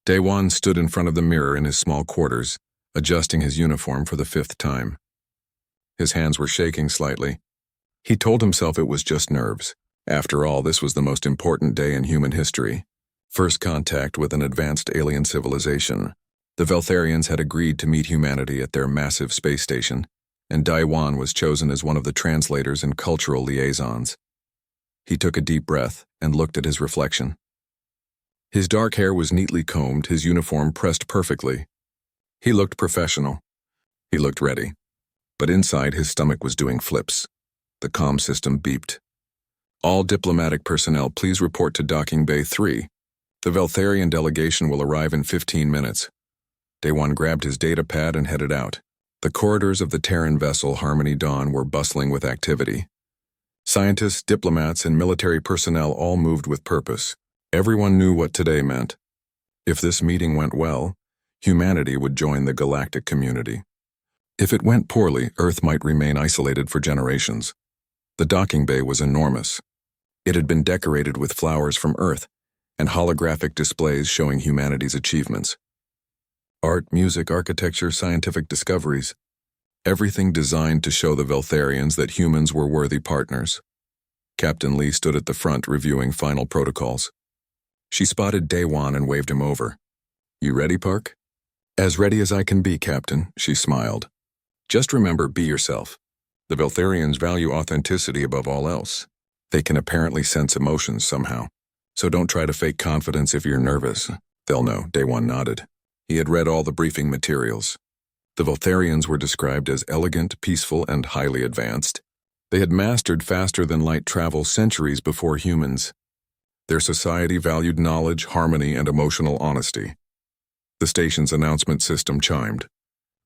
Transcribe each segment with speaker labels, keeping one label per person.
Speaker 1: Daewon stood in front of the mirror in his small quarters, adjusting his uniform for the 5th time. His hands were shaking slightly. He told himself it was just nerves. After all, this was the most important day in human history. First contact with an advanced alien civilization. The Veltharians had agreed to meet humanity at their massive space station, and Daewon was chosen as one of the translators and cultural liaisons. He took a deep breath and looked at his reflection. His dark hair was neatly combed, his uniform pressed perfectly. He looked professional. He looked ready. But inside, his stomach was doing flips. The comm system beeped. All diplomatic personnel, please report to Docking Bay 3. The Veltharian delegation will arrive in 15 minutes. Daewon grabbed his data pad and headed out. The corridors of the Terran vessel Harmony Dawn were bustling with activity. Scientists, diplomats, and military personnel all moved with purpose. Everyone knew what today meant. If this meeting went well, humanity would join the galactic community. If it went poorly, Earth might remain isolated for generations. The docking bay was enormous. It had been decorated with flowers from Earth and holographic displays showing humanity's achievements. Art, music, architecture, scientific discoveries. Everything designed to show the Veltharians that humans were worthy partners. Captain Lee stood at the front reviewing final protocols. She spotted Daewon and waved him over. You ready, Park? As ready as I can be, Captain, she smiled. Just remember, be yourself. The Veltharians value authenticity above all else. They can apparently sense emotions somehow. So don't try to fake confidence if you're nervous. They'll know, Daewon nodded. He had read all the briefing materials. The Veltharians were described as elegant, peaceful, and highly advanced. They had mastered faster-than-light travel centuries before humans. Their society valued knowledge, harmony, and emotional honesty. The station's announcement system chimed.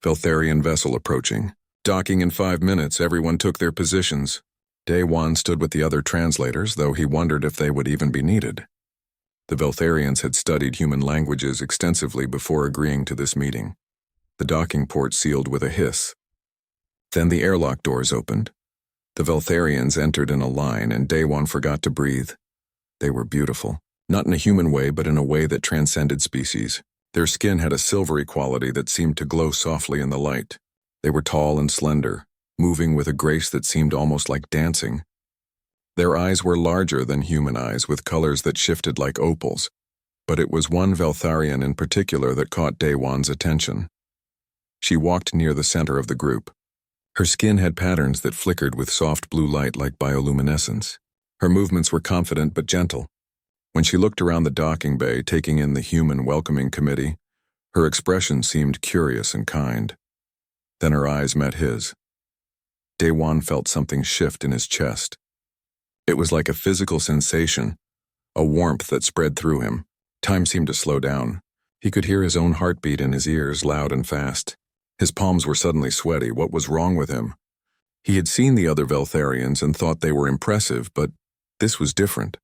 Speaker 1: Veltharian vessel approaching. Docking in 5 minutes, everyone took their positions. Daewon stood with the other translators, though he wondered if they would even be needed. The Veltharians had studied human languages extensively before agreeing to this meeting. The docking port sealed with a hiss. Then the airlock doors opened. The Veltharians entered in a line, and Daewon forgot to breathe. They were beautiful, not in a human way, but in a way that transcended species. Their skin had a silvery quality that seemed to glow softly in the light. They were tall and slender, moving with a grace that seemed almost like dancing. Their eyes were larger than human eyes, with colors that shifted like opals, but it was one Veltharian in particular that caught Daewon's attention. She walked near the center of the group. Her skin had patterns that flickered with soft blue light like bioluminescence. Her movements were confident but gentle. When she looked around the docking bay, taking in the human welcoming committee, her expression seemed curious and kind. Then her eyes met his. Daewon felt something shift in his chest. It was like a physical sensation, a warmth that spread through him. Time seemed to slow down. He could hear his own heartbeat in his ears, loud and fast. His palms were suddenly sweaty. What was wrong with him? He had seen the other Veltharians and thought they were impressive, but this was different.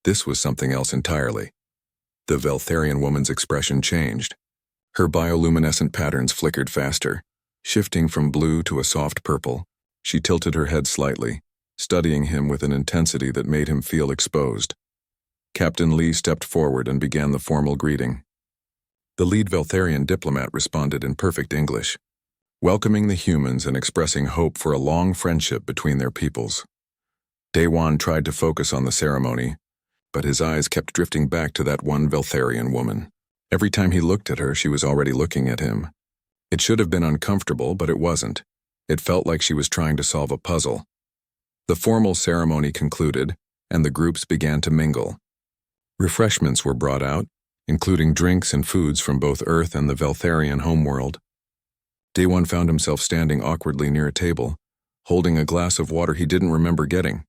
Speaker 1: This was something else entirely. The Veltharian woman's expression changed. Her bioluminescent patterns flickered faster, shifting from blue to a soft purple. She tilted her head slightly, studying him with an intensity that made him feel exposed. Captain Lee stepped forward and began the formal greeting. The lead Veltharian diplomat responded in perfect English, welcoming the humans and expressing hope for a long friendship between their peoples. Daewon tried to focus on the ceremony, but his eyes kept drifting back to that one Veltharian woman. Every time he looked at her, she was already looking at him. It should have been uncomfortable, but it wasn't. It felt like she was trying to solve a puzzle. The formal ceremony concluded, and the groups began to mingle. Refreshments were brought out, including drinks and foods from both Earth and the Veltharian homeworld. Daewon found himself standing awkwardly near a table, holding a glass of water he didn't remember getting.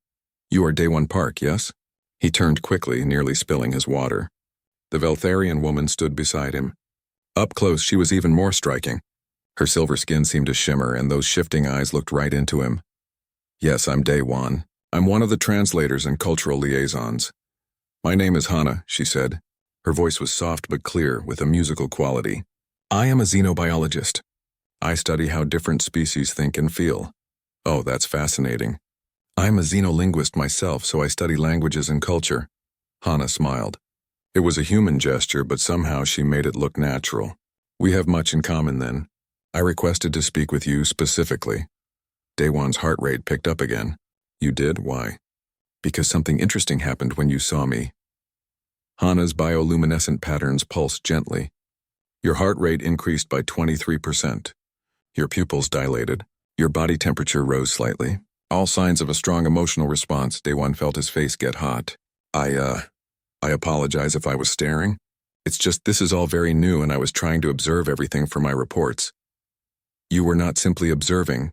Speaker 1: You are Daewon Park, yes? He turned quickly, nearly spilling his water. The Veltharian woman stood beside him. Up close, she was even more striking. Her silver skin seemed to shimmer, and those shifting eyes looked right into him. Yes, I'm Daewon. I'm one of the translators and cultural liaisons. My name is Hana, she said. Her voice was soft but clear, with a musical quality. I am a xenobiologist. I study how different species think and feel. Oh, that's fascinating. I'm a xenolinguist myself, so I study languages and culture. Hana smiled. It was a human gesture, but somehow she made it look natural. We have much in common then. I requested to speak with you specifically. Daewon's heart rate picked up again. You did? Why? Because something interesting happened when you saw me. Hana's bioluminescent patterns pulsed gently. Your heart rate increased by 23%. Your pupils dilated. Your body temperature rose slightly. All signs of a strong emotional response. Daewon felt his face get hot. I apologize if I was staring. It's just this is all very new and I was trying to observe everything for my reports. You were not simply observing,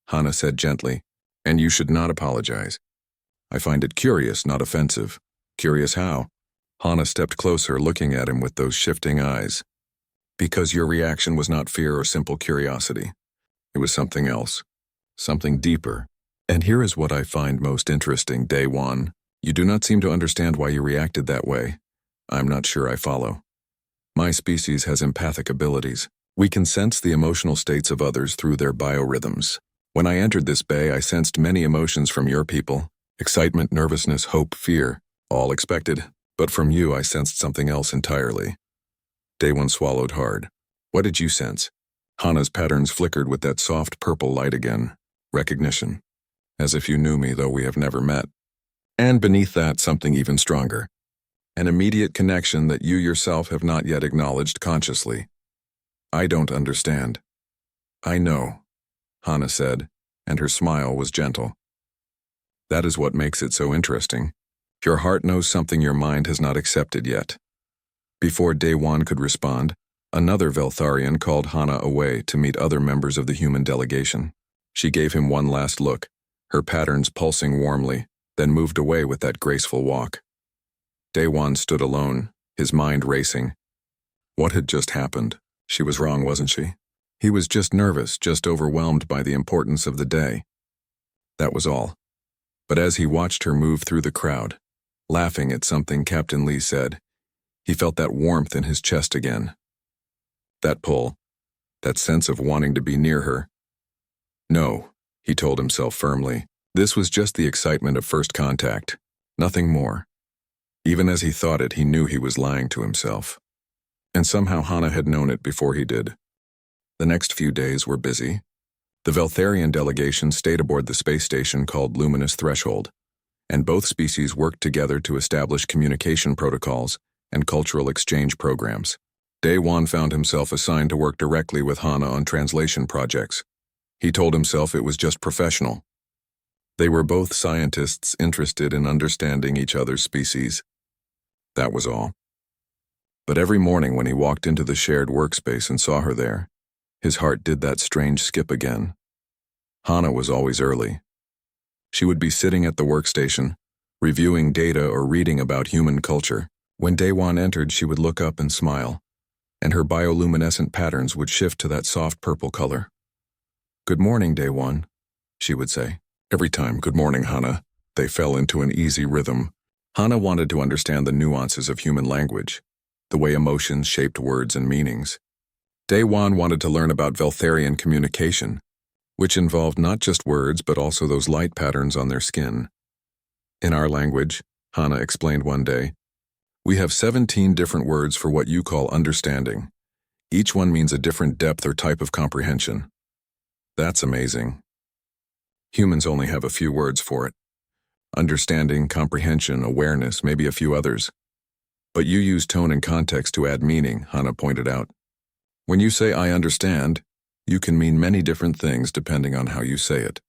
Speaker 1: Hana said gently, and you should not apologize. I find it curious, not offensive. Curious how? Hana stepped closer, looking at him with those shifting eyes. Because your reaction was not fear or simple curiosity. It was something else. Something deeper. And here is what I find most interesting, Daewon. You do not seem to understand why you reacted that way. I'm not sure I follow. My species has empathic abilities. We can sense the emotional states of others through their biorhythms. When I entered this bay, I sensed many emotions from your people. Excitement, nervousness, hope, fear. All expected. But from you, I sensed something else entirely. Daewon swallowed hard. What did you sense? Hana's patterns flickered with that soft purple light again. Recognition. As if you knew me, though we have never met. And beneath that, something even stronger. An immediate connection that you yourself have not yet acknowledged consciously. I don't understand. I know, Hana said, and her smile was gentle. That is what makes it so interesting. Your heart knows something your mind has not accepted yet. Before Daewon could respond, another Veltharian called Hana away to meet other members of the human delegation. She gave him one last look, her patterns pulsing warmly, then moved away with that graceful walk. Daewon stood alone, his mind racing. What had just happened? She was wrong, wasn't she? He was just nervous, just overwhelmed by the importance of the day. That was all. But as he watched her move through the crowd, laughing at something Captain Lee said, he felt that warmth in his chest again. That pull, that sense of wanting to be near her. No, he told himself firmly. This was just the excitement of first contact, nothing more. Even as he thought it, he knew he was lying to himself. And somehow Hana had known it before he did. The next few days were busy. The Veltharian delegation stayed aboard the space station called Luminous Threshold, and both species worked together to establish communication protocols and cultural exchange programs. Daewon found himself assigned to work directly with Hana on translation projects. He told himself it was just professional. They were both scientists interested in understanding each other's species. That was all. But every morning when he walked into the shared workspace and saw her there, his heart did that strange skip again. Hana was always early. She would be sitting at the workstation, reviewing data or reading about human culture. When Daewon entered, she would look up and smile, and her bioluminescent patterns would shift to that soft purple color. Good morning, Daewon, she would say. Every time, good morning, Hana. They fell into an easy rhythm. Hana wanted to understand the nuances of human language, the way emotions shaped words and meanings. Daewon wanted to learn about Veltharian communication, which involved not just words but also those light patterns on their skin. In our language, Hana explained one day, we have 17 different words for what you call understanding. Each one means a different depth or type of comprehension. That's amazing. Humans only have a few words for it. Understanding, comprehension, awareness, maybe a few others. But you use tone and context to add meaning, Hana pointed out. When you say I understand, you can mean many different things depending on how you say it.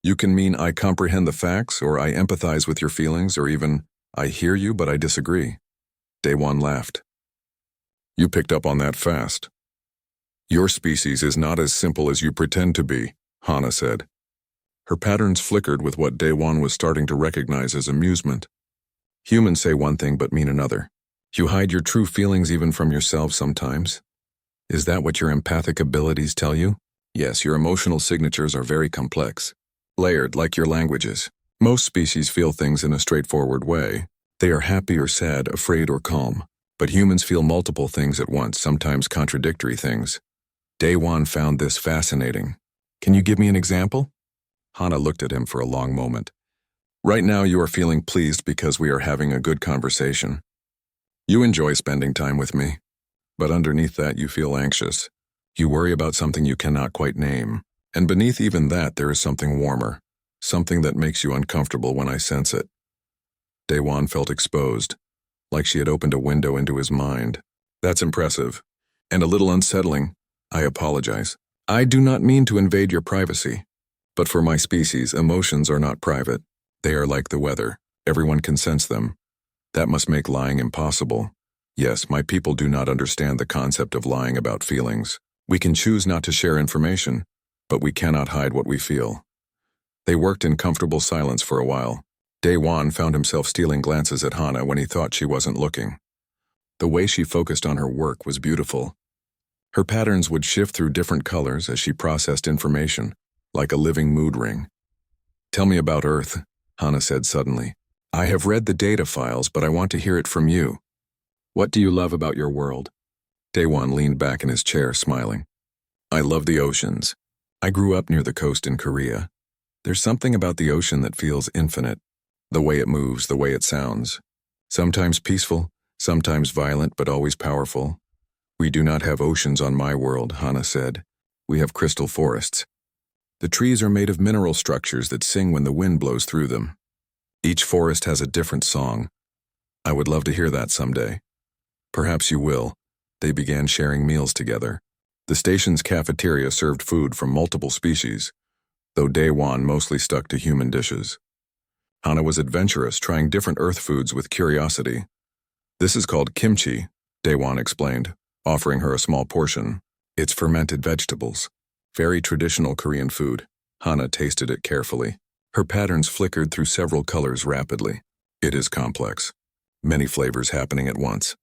Speaker 1: You can mean I comprehend the facts, or I empathize with your feelings, or even I hear you but I disagree. Daewon laughed. You picked up on that fast. Your species is not as simple as you pretend to be, Hana said. Her patterns flickered with what Daewon was starting to recognize as amusement. Humans say one thing but mean another. You hide your true feelings even from yourself sometimes. Is that what your empathic abilities tell you? Yes, your emotional signatures are very complex, layered like your languages. Most species feel things in a straightforward way. They are happy or sad, afraid or calm. But humans feel multiple things at once, sometimes contradictory things. Daewon found this fascinating. Can you give me an example? Hana looked at him for a long moment. Right now you are feeling pleased because we are having a good conversation. You enjoy spending time with me, but underneath that you feel anxious. You worry about something you cannot quite name, and beneath even that there is something warmer, something that makes you uncomfortable when I sense it. Daewon felt exposed, like she had opened a window into his mind. That's impressive, and a little unsettling. I apologize. I do not mean to invade your privacy, but for my species, emotions are not private. They are like the weather. Everyone can sense them. That must make lying impossible. Yes, my people do not understand the concept of lying about feelings. We can choose not to share information, but we cannot hide what we feel. They worked in comfortable silence for a while. Daewon found himself stealing glances at Hana when he thought she wasn't looking. The way she focused on her work was beautiful. Her patterns would shift through different colors as she processed information, like a living mood ring. Tell me about Earth, Hana said suddenly. I have read the data files, but I want to hear it from you. What do you love about your world? Daewon leaned back in his chair, smiling. I love the oceans. I grew up near the coast in Korea. There's something about the ocean that feels infinite. The way it moves, the way it sounds. Sometimes peaceful, sometimes violent, but always powerful. We do not have oceans on my world, Hana said. We have crystal forests. The trees are made of mineral structures that sing when the wind blows through them. Each forest has a different song. I would love to hear that someday. Perhaps you will. They began sharing meals together. The station's cafeteria served food from multiple species, though Daewon mostly stuck to human dishes. Hana was adventurous, trying different Earth foods with curiosity. This is called kimchi, Daewon explained, offering her a small portion. It's fermented vegetables. Very traditional Korean food. Hana tasted it carefully. Her patterns flickered through several colors rapidly. It is complex. Many flavors happening at once.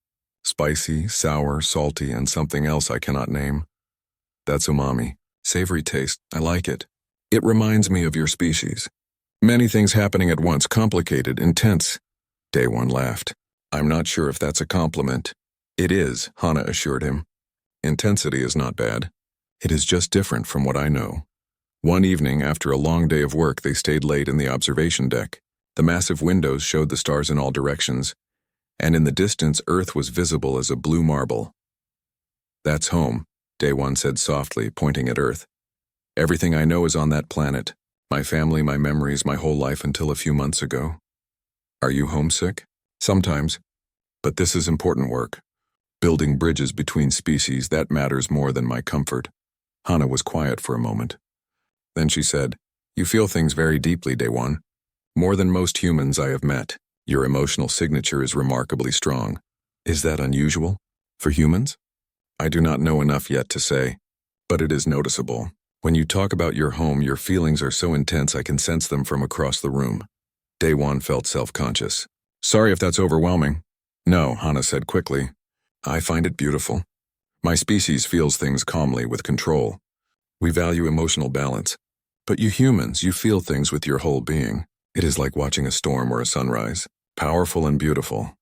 Speaker 1: Spicy, sour, salty, and something else I cannot name. That's umami. Savory taste. I like it. It reminds me of your species. Many things happening at once, complicated, intense. Daewon laughed. I'm not sure if that's a compliment. It is, Hana assured him. Intensity is not bad. It is just different from what I know. One evening, after a long day of work, they stayed late in the observation deck. The massive windows showed the stars in all directions, and in the distance, Earth was visible as a blue marble. That's home, Daewon said softly, pointing at Earth. Everything I know is on that planet. My family, my memories, my whole life until a few months ago. Are you homesick? Sometimes. But this is important work. Building bridges between species, that matters more than my comfort. Hana was quiet for a moment. Then she said, You feel things very deeply, Daewon. More than most humans I have met. Your emotional signature is remarkably strong. Is that unusual? For humans? I do not know enough yet to say, but it is noticeable. When you talk about your home, your feelings are so intense I can sense them from across the room. Daewon felt self-conscious. Sorry if that's overwhelming. No, Hana said quickly. I find it beautiful. My species feels things calmly with control. We value emotional balance. But you humans, you feel things with your whole being. It is like watching a storm or a sunrise. Powerful and beautiful.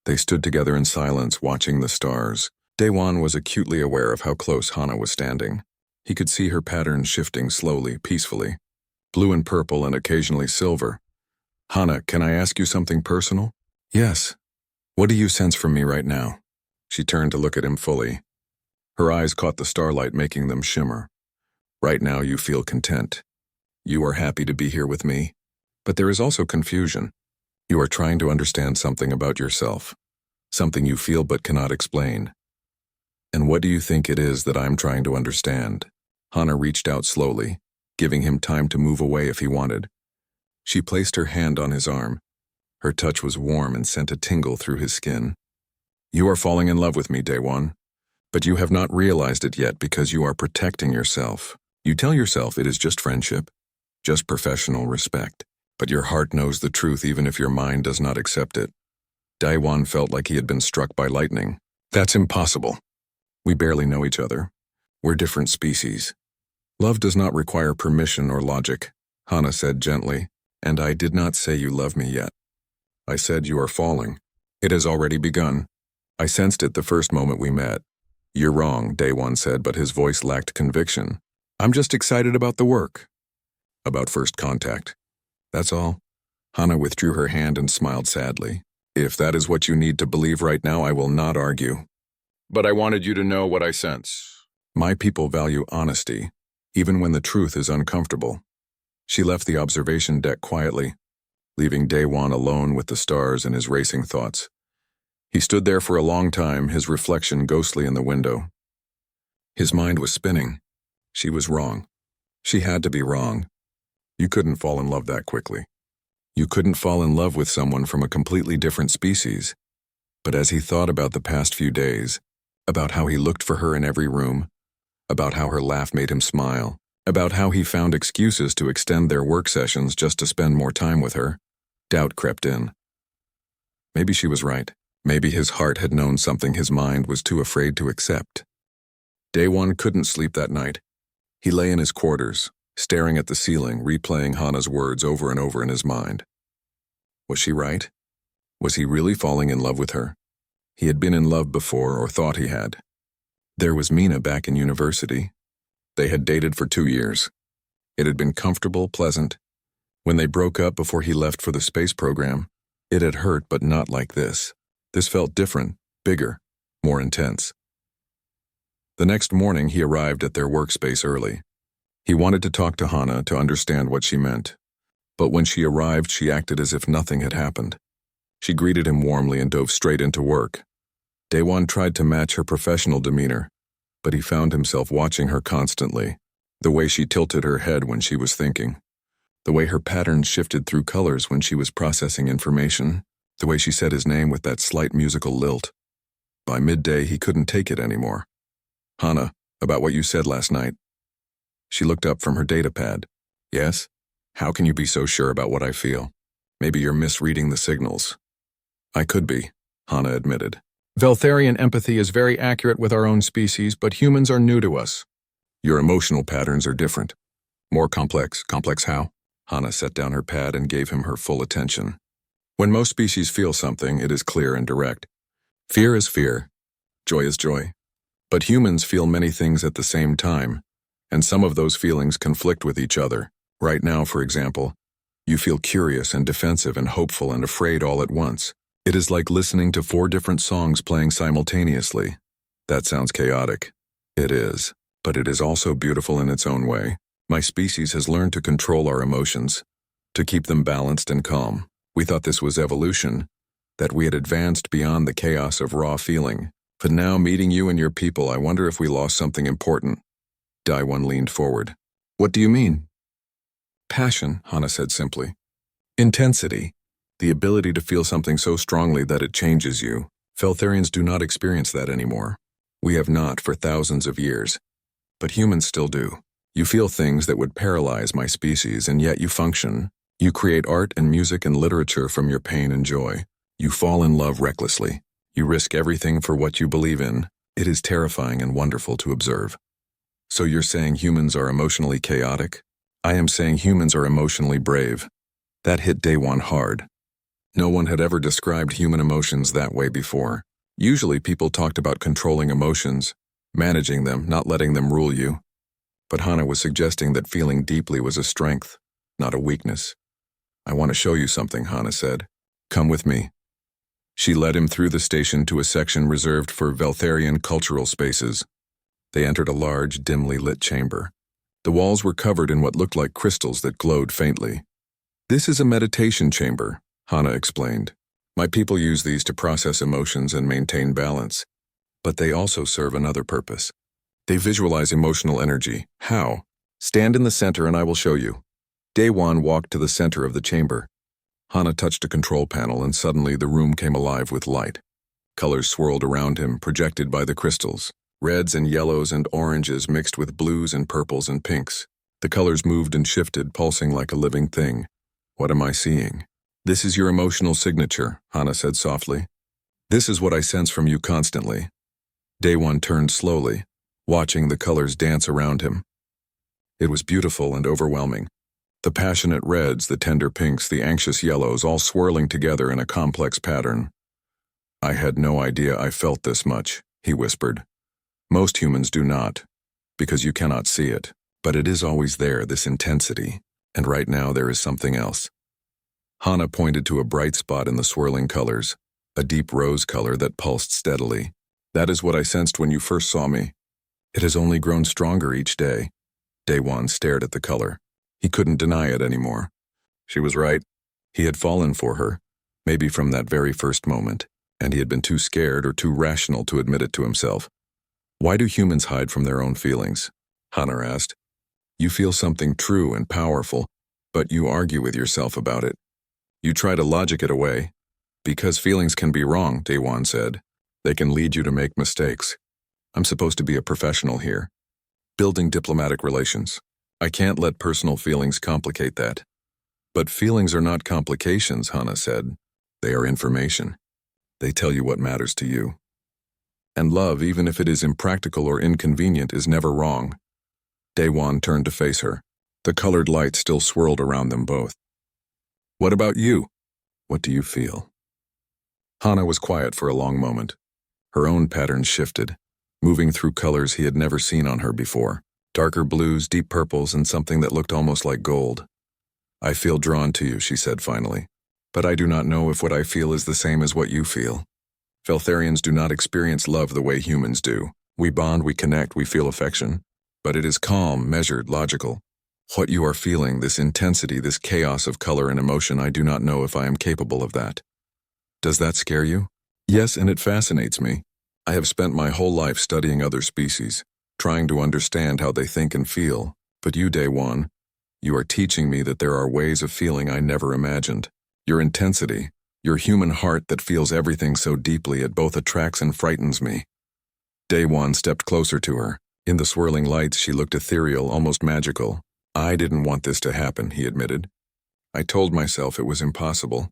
Speaker 1: They stood together in silence, watching the stars. Daewon was acutely aware of how close Hana was standing. He could see her patterns shifting slowly, peacefully. Blue and purple and occasionally silver. Hana, can I ask you something personal? Yes. What do you sense from me right now? She turned to look at him fully. Her eyes caught the starlight, making them shimmer. Right now you feel content. You are happy to be here with me. But there is also confusion. You are trying to understand something about yourself. Something you feel but cannot explain. And what do you think it is that I'm trying to understand? Hana reached out slowly, giving him time to move away if he wanted. She placed her hand on his arm. Her touch was warm and sent a tingle through his skin. You are falling in love with me, Daewon. But you have not realized it yet because you are protecting yourself. You tell yourself it is just friendship, just professional respect. But your heart knows the truth even if your mind does not accept it. Daewon felt like he had been struck by lightning. That's impossible. We barely know each other. We're different species. Love does not require permission or logic, Hana said gently, and I did not say you love me yet. I said you are falling. It has already begun. I sensed it the first moment we met. You're wrong, Daewon said, but his voice lacked conviction. I'm just excited about the work. About first contact. That's all. Hana withdrew her hand and smiled sadly. If that is what you need to believe right now, I will not argue. But I wanted you to know what I sense. My people value honesty, even when the truth is uncomfortable. She left the observation deck quietly, leaving Daewon alone with the stars and his racing thoughts. He stood there for a long time, his reflection ghostly in the window. His mind was spinning. She was wrong. She had to be wrong. You couldn't fall in love that quickly. You couldn't fall in love with someone from a completely different species. But as he thought about the past few days, about how he looked for her in every room, about how her laugh made him smile, about how he found excuses to extend their work sessions just to spend more time with her, doubt crept in. Maybe she was right. Maybe his heart had known something his mind was too afraid to accept. Daewon couldn't sleep that night. He lay in his quarters, staring at the ceiling, replaying Hana's words over and over in his mind. Was she right? Was he really falling in love with her? He had been in love before, or thought he had. There was Mina back in university. They had dated for 2 years. It had been comfortable, pleasant. When they broke up before he left for the space program, it had hurt, but not like this. This felt different, bigger, more intense. The next morning, he arrived at their workspace early. He wanted to talk to Hana to understand what she meant. But when she arrived, she acted as if nothing had happened. She greeted him warmly and dove straight into work. Daewon tried to match her professional demeanor, but he found himself watching her constantly, the way she tilted her head when she was thinking, the way her patterns shifted through colors when she was processing information, the way she said his name with that slight musical lilt. By midday, he couldn't take it anymore. Hana, about what you said last night. She looked up from her data pad. Yes? How can you be so sure about what I feel? Maybe you're misreading the signals. I could be, Hana admitted. Veltharian empathy is very accurate with our own species, but humans are new to us. Your emotional patterns are different. More complex. Complex how? Hana set down her pad and gave him her full attention. When most species feel something, it is clear and direct. Fear is fear. Joy is joy. But humans feel many things at the same time, and some of those feelings conflict with each other. Right now, for example, you feel curious and defensive and hopeful and afraid all at once. It is like listening to 4 different songs playing simultaneously. That sounds chaotic. It is, but it is also beautiful in its own way. My species has learned to control our emotions, to keep them balanced and calm. We thought this was evolution, that we had advanced beyond the chaos of raw feeling. But now, meeting you and your people, I wonder if we lost something important. Daewon leaned forward. What do you mean? Passion, Hana said simply. Intensity. The ability to feel something so strongly that it changes you. Veltharians do not experience that anymore. We have not for thousands of years. But humans still do. You feel things that would paralyze my species, and yet you function. You create art and music and literature from your pain and joy. You fall in love recklessly. You risk everything for what you believe in. It is terrifying and wonderful to observe. So you're saying humans are emotionally chaotic? I am saying humans are emotionally brave. That hit Daewon hard. No one had ever described human emotions that way before. Usually people talked about controlling emotions, managing them, not letting them rule you. But Hana was suggesting that feeling deeply was a strength, not a weakness. I want to show you something, Hana said. Come with me. She led him through the station to a section reserved for Veltharian cultural spaces. They entered a large, dimly lit chamber. The walls were covered in what looked like crystals that glowed faintly. This is a meditation chamber, Hana explained. My people use these to process emotions and maintain balance. But they also serve another purpose. They visualize emotional energy. How? Stand in the center and I will show you. Daewon walked to the center of the chamber. Hana touched a control panel and suddenly the room came alive with light. Colors swirled around him, projected by the crystals. Reds and yellows and oranges mixed with blues and purples and pinks. The colors moved and shifted, pulsing like a living thing. What am I seeing? This is your emotional signature, Hana said softly. This is what I sense from you constantly. Daewon turned slowly, watching the colors dance around him. It was beautiful and overwhelming. The passionate reds, the tender pinks, the anxious yellows, all swirling together in a complex pattern. I had no idea I felt this much, he whispered. Most humans do not, because you cannot see it. But it is always there, this intensity. And right now there is something else. Hana pointed to a bright spot in the swirling colors. a deep rose color that pulsed steadily. That is what I sensed when you first saw me. It has only grown stronger each day. Daewon stared at the color. He couldn't deny it anymore. She was right. He had fallen for her, maybe from that very first moment, and he had been too scared or too rational to admit it to himself. Why do humans hide from their own feelings? Hana asked. You feel something true and powerful, but you argue with yourself about it. You try to logic it away. Because feelings can be wrong, Daewon said. They can lead you to make mistakes. I'm supposed to be a professional here. Building diplomatic relations. I can't let personal feelings complicate that. But feelings are not complications, Hana said. They are information. They tell you what matters to you. And love, even if it is impractical or inconvenient, is never wrong. Daewon turned to face her. The colored light still swirled around them both. What about you? What do you feel? Hana was quiet for a long moment. Her own patterns shifted, moving through colors he had never seen on her before. Darker blues, deep purples, and something that looked almost like gold. I feel drawn to you, she said finally. But I do not know if what I feel is the same as what you feel. Veltharians do not experience love the way humans do. We bond, we connect, we feel affection. But it is calm, measured, logical. What you are feeling, this intensity, this chaos of color and emotion, I do not know if I am capable of that. Does that scare you? Yes, and it fascinates me. I have spent my whole life studying other species, trying to understand how they think and feel. But you, Daewon, you are teaching me that there are ways of feeling I never imagined. Your intensity, your human heart that feels everything so deeply, it both attracts and frightens me. Daewon stepped closer to her. In the swirling lights, she looked ethereal, almost magical. I didn't want this to happen, he admitted. I told myself it was impossible.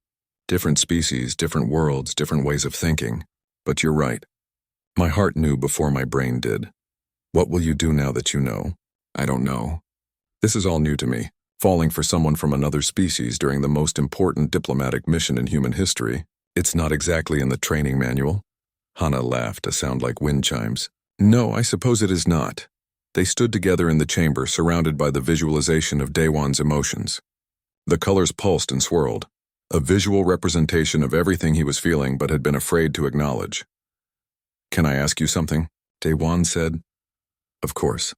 Speaker 1: Different species, different worlds, different ways of thinking. But you're right. My heart knew before my brain did. What will you do now that you know? I don't know. This is all new to me, falling for someone from another species during the most important diplomatic mission in human history. It's not exactly in the training manual. Hana laughed, a sound like wind chimes. No, I suppose it is not. They stood together in the chamber, surrounded by the visualization of Daewon's emotions. The colors pulsed and swirled, a visual representation of everything he was feeling but had been afraid to acknowledge. Can I ask you something? Daewon said. Of course.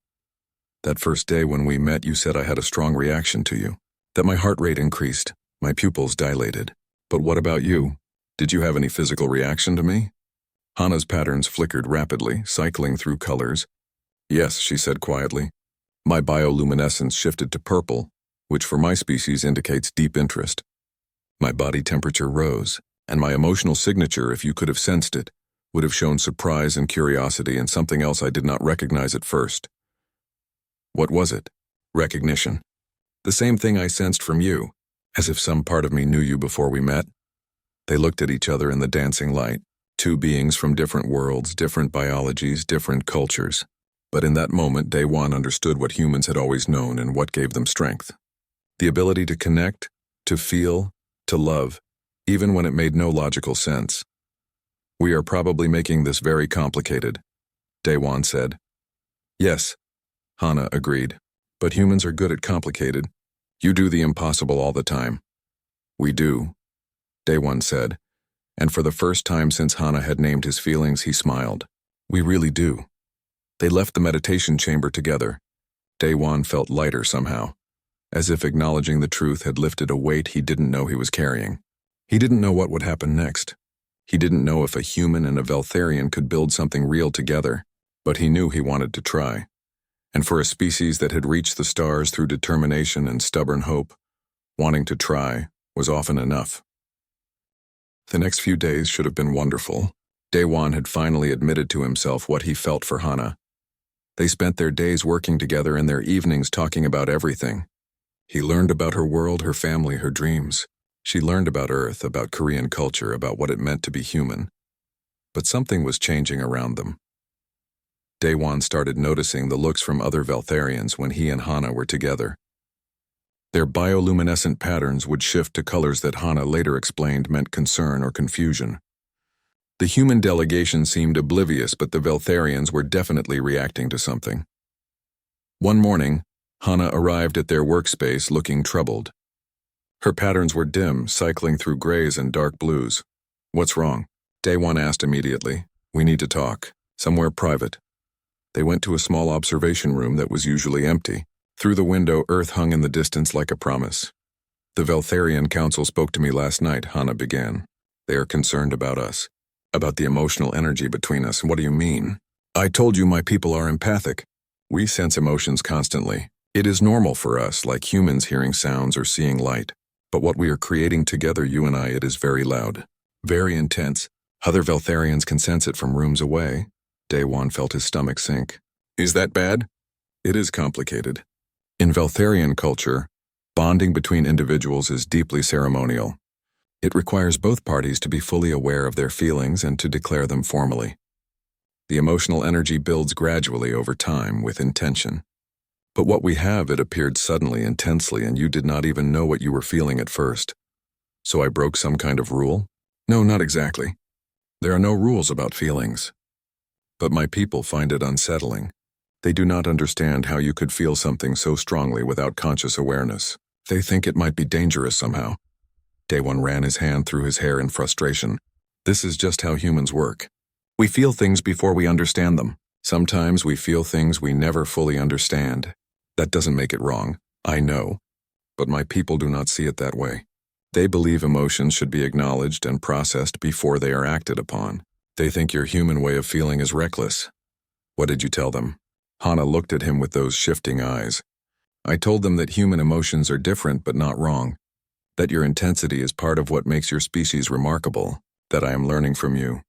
Speaker 1: That first day when we met, you said I had a strong reaction to you, that my heart rate increased, my pupils dilated. But what about you? Did you have any physical reaction to me? Hana's patterns flickered rapidly, cycling through colors. Yes, she said quietly. My bioluminescence shifted to purple, which for my species indicates deep interest. My body temperature rose, and my emotional signature, if you could have sensed it, would have shown surprise and curiosity and something else I did not recognize at first. What was it? Recognition. The same thing I sensed from you, as if some part of me knew you before we met. They looked at each other in the dancing light, two beings from different worlds, different biologies, different cultures. But in that moment, Daewon understood what humans had always known and what gave them strength. The ability to connect, to feel, to love, even when it made no logical sense. We are probably making this very complicated, Daewon said. Yes, Hana agreed. But humans are good at complicated. You do the impossible all the time. We do, Daewon said, and for the first time since Hana had named his feelings, he smiled. We really do. They left the meditation chamber together. Daewon felt lighter somehow, as if acknowledging the truth had lifted a weight he didn't know he was carrying. He didn't know what would happen next. He didn't know if a human and a Veltharian could build something real together, but he knew he wanted to try. And for a species that had reached the stars through determination and stubborn hope, wanting to try was often enough. The next few days should have been wonderful. Daewon had finally admitted to himself what he felt for Hana. They spent their days working together and their evenings talking about everything. He learned about her world, her family, her dreams. She learned about Earth, about Korean culture, about what it meant to be human. But something was changing around them. Daewon started noticing the looks from other Veltharians when he and Hana were together. Their bioluminescent patterns would shift to colors that Hana later explained meant concern or confusion. The human delegation seemed oblivious, but the Veltharians were definitely reacting to something. One morning, Hana arrived at their workspace looking troubled. Her patterns were dim, cycling through grays and dark blues. What's wrong? Day 1 asked immediately. We need to talk. Somewhere private. They went to a small observation room that was usually empty. Through the window, Earth hung in the distance like a promise. The Veltharian Council spoke to me last night, Hana began. They are concerned about us. About the emotional energy between us. What do you mean? I told you my people are empathic. We sense emotions constantly. It is normal for us, like humans hearing sounds or seeing light. But what we are creating together, you and I, it is very loud. Very intense. Other Veltharians can sense it from rooms away. Day 1 felt his stomach sink. Is that bad? It is complicated. In Veltharian culture, bonding between individuals is deeply ceremonial. It requires both parties to be fully aware of their feelings and to declare them formally. The emotional energy builds gradually over time with intention. But what we have, it appeared suddenly, intensely, and you did not even know what you were feeling at first. So I broke some kind of rule? No, not exactly. There are no rules about feelings. But my people find it unsettling. They do not understand how you could feel something so strongly without conscious awareness. They think it might be dangerous somehow. Day 1 ran his hand through his hair in frustration. This is just how humans work. We feel things before we understand them. Sometimes we feel things we never fully understand. That doesn't make it wrong, I know. But my people do not see it that way. They believe emotions should be acknowledged and processed before they are acted upon. They think your human way of feeling is reckless. What did you tell them? Hana looked at him with those shifting eyes. I told them that human emotions are different but not wrong. That your intensity is part of what makes your species remarkable. That I am learning from you.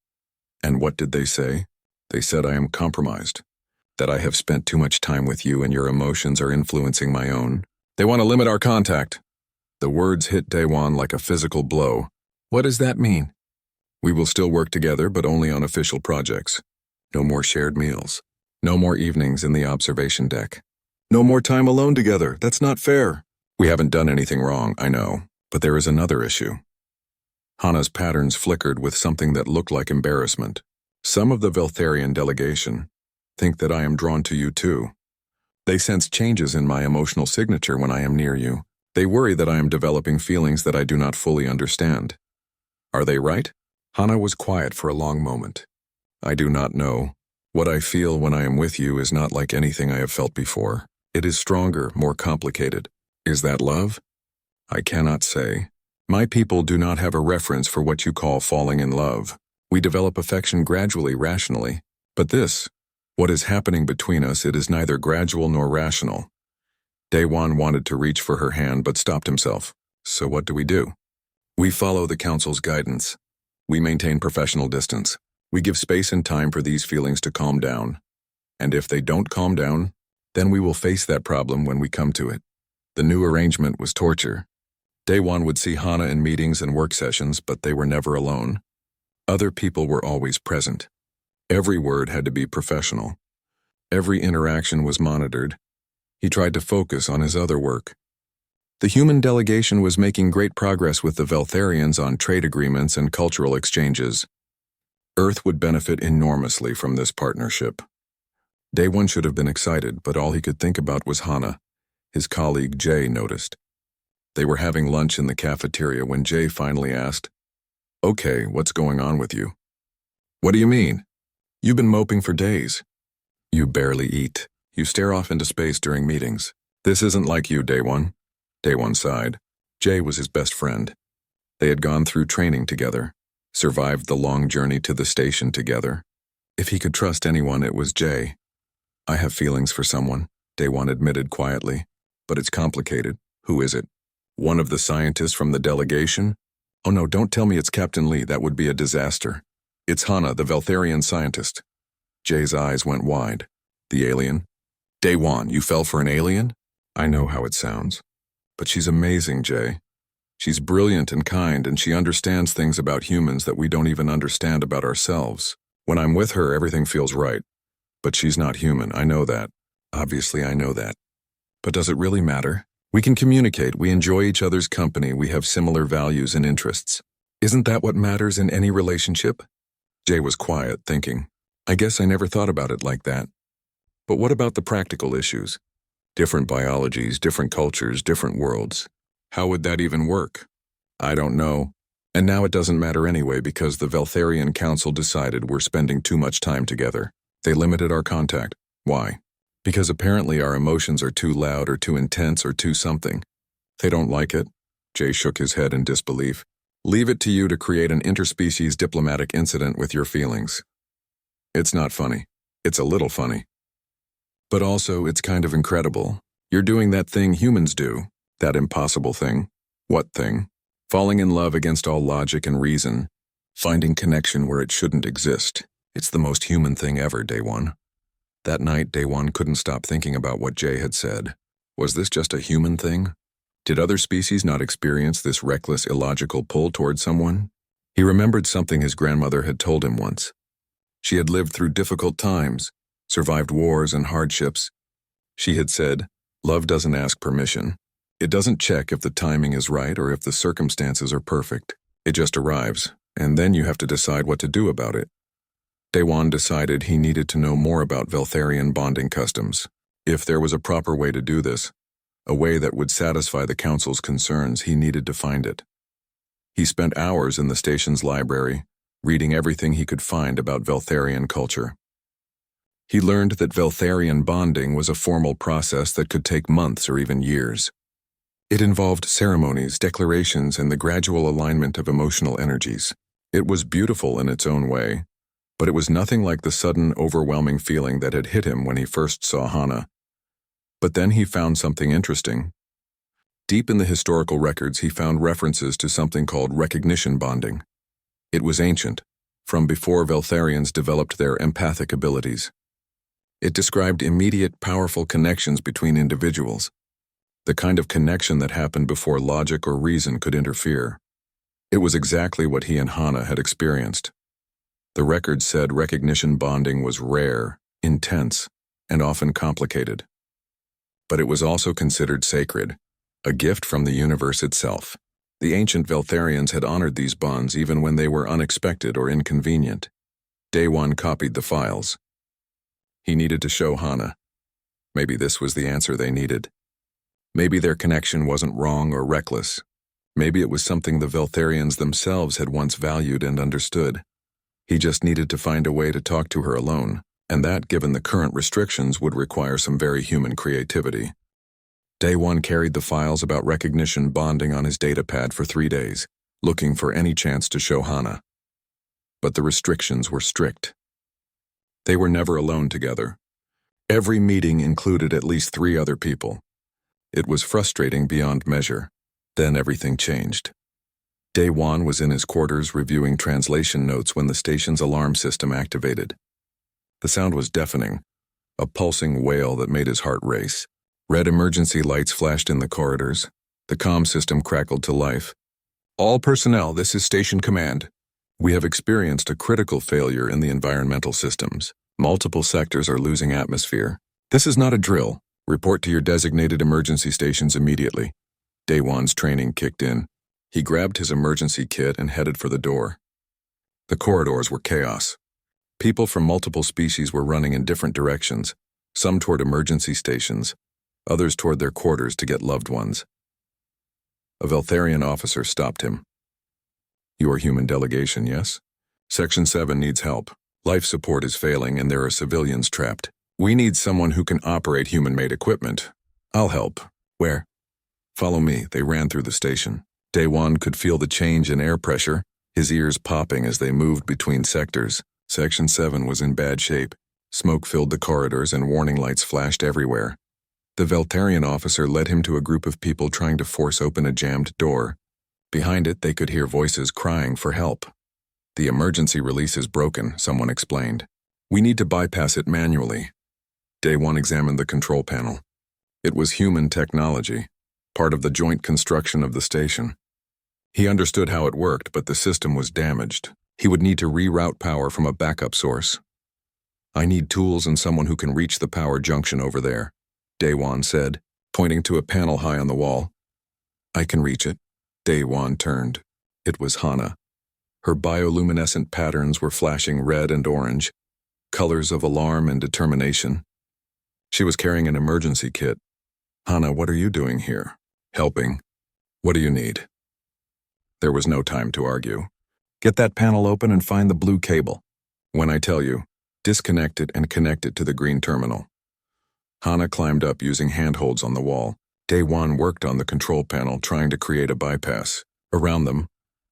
Speaker 1: And what did they say? They said I am compromised. That I have spent too much time with you and your emotions are influencing my own. They want to limit our contact. The words hit Day 1 like a physical blow. What does that mean? We will still work together, but only on official projects. No more shared meals. No more evenings in the observation deck. No more time alone together. That's not fair. We haven't done anything wrong, I know, but there is another issue. Hana's patterns flickered with something that looked like embarrassment. Some of the Veltharian delegation think that I am drawn to you too. They sense changes in my emotional signature when I am near you. They worry that I am developing feelings that I do not fully understand. Are they right? Hana was quiet for a long moment. I do not know. What I feel when I am with you is not like anything I have felt before. It is stronger, more complicated. Is that love? I cannot say. My people do not have a reference for what you call falling in love. We develop affection gradually, rationally. But this, what is happening between us, it is neither gradual nor rational. Day 1 wanted to reach for her hand but stopped himself. So what do? We follow the council's guidance. We maintain professional distance. We give space and time for these feelings to calm down. And if they don't calm down, then we will face that problem when we come to it. The new arrangement was torture. Day 1 would see Hana in meetings and work sessions, but they were never alone. Other people were always present. Every word had to be professional. Every interaction was monitored. He tried to focus on his other work. The human delegation was making great progress with the Veltharians on trade agreements and cultural exchanges. Earth would benefit enormously from this partnership. Day 1 should have been excited, but all he could think about was Hana. His colleague Jay noticed. They were having lunch in the cafeteria when Jay finally asked, "Okay, what's going on with you?" "What do you mean? You've been moping for days. You barely eat. You stare off into space during meetings. This isn't like you, Day 1. Day 1 sighed. Jay was his best friend. They had gone through training together, survived the long journey to the station together. If he could trust anyone, it was Jay. I have feelings for someone, Day 1 admitted quietly. But it's complicated. Who is it? One of the scientists from the delegation? Oh no, don't tell me it's Captain Lee. That would be a disaster. It's Hana, the Veltharian scientist. Jay's eyes went wide. The alien? Day 1, you fell for an alien? I know how it sounds. But she's amazing, Jay. She's brilliant and kind, and she understands things about humans that we don't even understand about ourselves. When I'm with her, everything feels right. But she's not human, I know that. Obviously, I know that. But does it really matter? We can communicate, we enjoy each other's company, we have similar values and interests. Isn't that what matters in any relationship? Jay was quiet, thinking. I guess I never thought about it like that. But what about the practical issues? Different biologies, different cultures, different worlds. How would that even work? I don't know. And now it doesn't matter anyway because the Veltharian Council decided we're spending too much time together. They limited our contact. Why? Because apparently our emotions are too loud or too intense or too something. They don't like it. Jay shook his head in disbelief. Leave it to you to create an interspecies diplomatic incident with your feelings. It's not funny. It's a little funny. But also, it's kind of incredible. You're doing that thing humans do. That impossible thing. What thing? Falling in love against all logic and reason. Finding connection where it shouldn't exist. It's the most human thing ever, Day One. That night, Day One couldn't stop thinking about what Jay had said. Was this just a human thing? Did other species not experience this reckless, illogical pull toward someone? He remembered something his grandmother had told him once. She had lived through difficult times, survived wars and hardships. She had said, "Love doesn't ask permission. It doesn't check if the timing is right or if the circumstances are perfect. It just arrives, and then you have to decide what to do about it." Daewon decided he needed to know more about Veltharian bonding customs. If there was a proper way to do this, a way that would satisfy the Council's concerns, he needed to find it. He spent hours in the station's library, reading everything he could find about Veltharian culture. He learned that Veltharian bonding was a formal process that could take months or even years. It involved ceremonies, declarations, and the gradual alignment of emotional energies. It was beautiful in its own way, but it was nothing like the sudden, overwhelming feeling that had hit him when he first saw Hana. But then he found something interesting. Deep in the historical records, he found references to something called recognition bonding. It was ancient, from before Veltharians developed their empathic abilities. It described immediate, powerful connections between individuals, the kind of connection that happened before logic or reason could interfere. It was exactly what he and Hana had experienced. The record said recognition bonding was rare, intense, and often complicated. But it was also considered sacred, a gift from the universe itself. The ancient Veltharians had honored these bonds even when they were unexpected or inconvenient. Daewon copied the files. He needed to show Hana. Maybe this was the answer they needed. Maybe their connection wasn't wrong or reckless. Maybe it was something the Veltharians themselves had once valued and understood. He just needed to find a way to talk to her alone, and that, given the current restrictions, would require some very human creativity. Daewon carried the files about recognition bonding on his datapad for 3 days, looking for any chance to show Hana. But the restrictions were strict. They were never alone together. Every meeting included at least 3 other people. It was frustrating beyond measure. Then everything changed. Daewon was in his quarters reviewing translation notes when the station's alarm system activated. The sound was deafening, a pulsing wail that made his heart race. Red emergency lights flashed in the corridors. The comm system crackled to life. "All personnel, this is Station Command. We have experienced a critical failure in the environmental systems. Multiple sectors are losing atmosphere. This is not a drill. Report to your designated emergency stations immediately." Daewon's training kicked in. He grabbed his emergency kit and headed for the door. The corridors were chaos. People from multiple species were running in different directions, some toward emergency stations, others toward their quarters to get loved ones. A Veltharian officer stopped him. "You are human delegation, yes? Section 7 needs help. Life support is failing and there are civilians trapped. We need someone who can operate human-made equipment. I'll help. Where?" "Follow me." They ran through the station. Daewon could feel the change in air pressure, his ears popping as they moved between sectors. Section 7 was in bad shape. Smoke filled the corridors and warning lights flashed everywhere. The Veltharian officer led him to a group of people trying to force open a jammed door. Behind it, they could hear voices crying for help. "The emergency release is broken," someone explained. "We need to bypass it manually." Daewon examined the control panel. It was human technology, part of the joint construction of the station. He understood how it worked, but the system was damaged. He would need to reroute power from a backup source. "I need tools and someone who can reach the power junction over there," Daewon said, pointing to a panel high on the wall. "I can reach it." Daewon turned. It was Hana. Her bioluminescent patterns were flashing red and orange, colors of alarm and determination. She was carrying an emergency kit. "Hana, what are you doing here?" "Helping. What do you need?" There was no time to argue. Get that panel open and find the blue cable. When I tell you, disconnect it and connect it to the green terminal. Hana climbed up using handholds on the wall. Daewon worked on the control panel trying to create a bypass. Around them,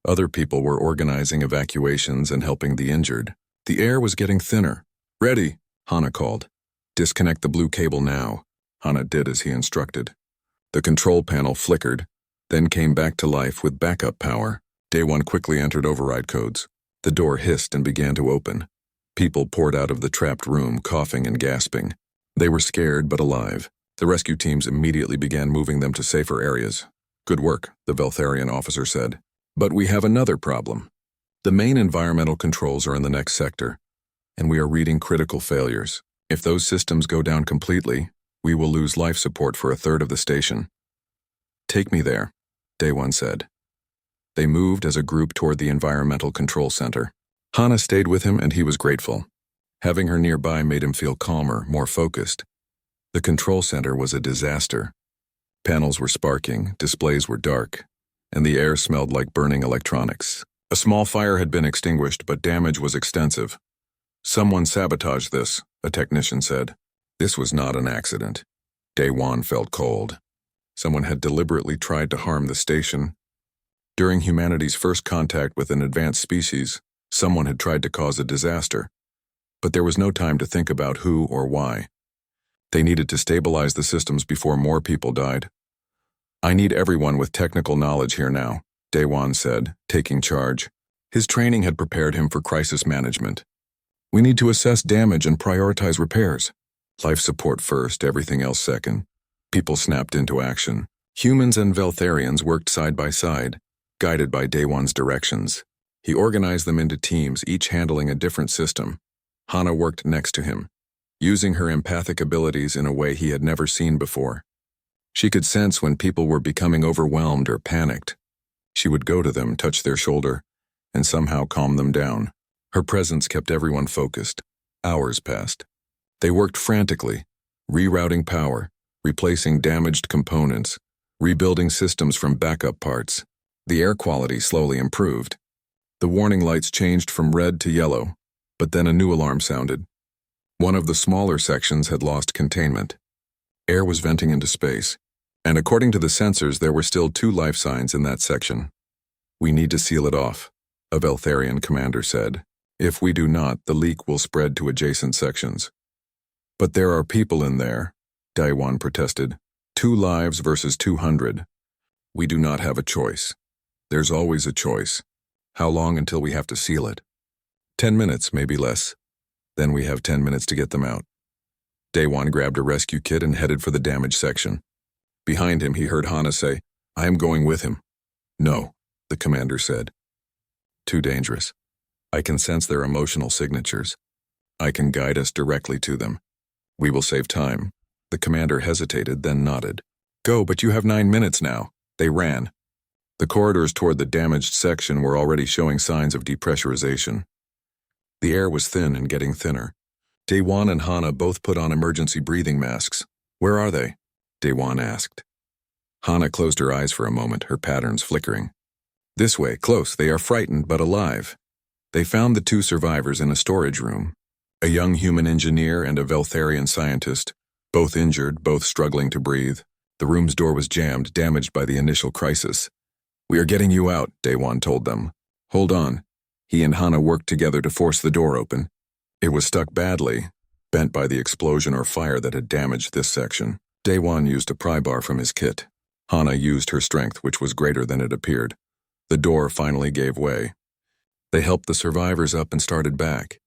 Speaker 1: other people were organizing evacuations and helping the injured. The air was getting thinner. Ready, Hana called. Disconnect the blue cable now. Hana did as he instructed. The control panel flickered, then came back to life with backup power. Daewon quickly entered override codes. The door hissed and began to open. People poured out of the trapped room, coughing and gasping. They were scared but alive. The rescue teams immediately began moving them to safer areas. Good work, the Veltharian officer said. But we have another problem. The main environmental controls are in the next sector, and we are reading critical failures. If those systems go down completely, we will lose life support for a third of the station. Take me there, Daewon said. They moved as a group toward the environmental control center. Hana stayed with him and he was grateful. Having her nearby made him feel calmer, more focused. The control center was a disaster. Panels were sparking, displays were dark, and the air smelled like burning electronics. A small fire had been extinguished, but damage was extensive. Someone sabotaged this, a technician said. This was not an accident. Daewon felt cold. Someone had deliberately tried to harm the station. During humanity's first contact with an advanced species, someone had tried to cause a disaster. But there was no time to think about who or why. They needed to stabilize the systems before more people died. I need everyone with technical knowledge here now, Daewon said, taking charge. His training had prepared him for crisis management. We need to assess damage and prioritize repairs. Life support first, everything else second. People snapped into action. Humans and Veltharians worked side by side, guided by Daewon's directions. He organized them into teams, each handling a different system. Hana worked next to him, using her empathic abilities in a way he had never seen before. She could sense when people were becoming overwhelmed or panicked. She would go to them, touch their shoulder, and somehow calm them down. Her presence kept everyone focused. Hours passed. They worked frantically, rerouting power, replacing damaged components, rebuilding systems from backup parts. The air quality slowly improved. The warning lights changed from red to yellow, but then a new alarm sounded. One of the smaller sections had lost containment. Air was venting into space, and according to the sensors, there were still 2 life signs in that section. We need to seal it off, a Veltharian commander said. If we do not, the leak will spread to adjacent sections. But there are people in there, Daewon protested. 2 lives versus 200. We do not have a choice. There's always a choice. How long until we have to seal it? 10 minutes, maybe less. Then we have 10 minutes to get them out. Daewon grabbed a rescue kit and headed for the damaged section. Behind him, he heard Hana say, I am going with him. No, the commander said. Too dangerous. I can sense their emotional signatures. I can guide us directly to them. We will save time. The commander hesitated, then nodded. Go, but you have 9 minutes now. They ran. The corridors toward the damaged section were already showing signs of depressurization. The air was thin and getting thinner. Daewon and Hana both put on emergency breathing masks. Where are they? Daewon asked. Hana closed her eyes for a moment, her patterns flickering. This way, close. They are frightened but alive. They found the 2 survivors in a storage room. A young human engineer and a Veltharian scientist, both injured, both struggling to breathe. The room's door was jammed, damaged by the initial crisis. We are getting you out, Daewon told them. Hold on. He and Hana worked together to force the door open. It was stuck badly, bent by the explosion or fire that had damaged this section. Daewon used a pry bar from his kit. Hana used her strength, which was greater than it appeared. The door finally gave way. They helped the survivors up and started back.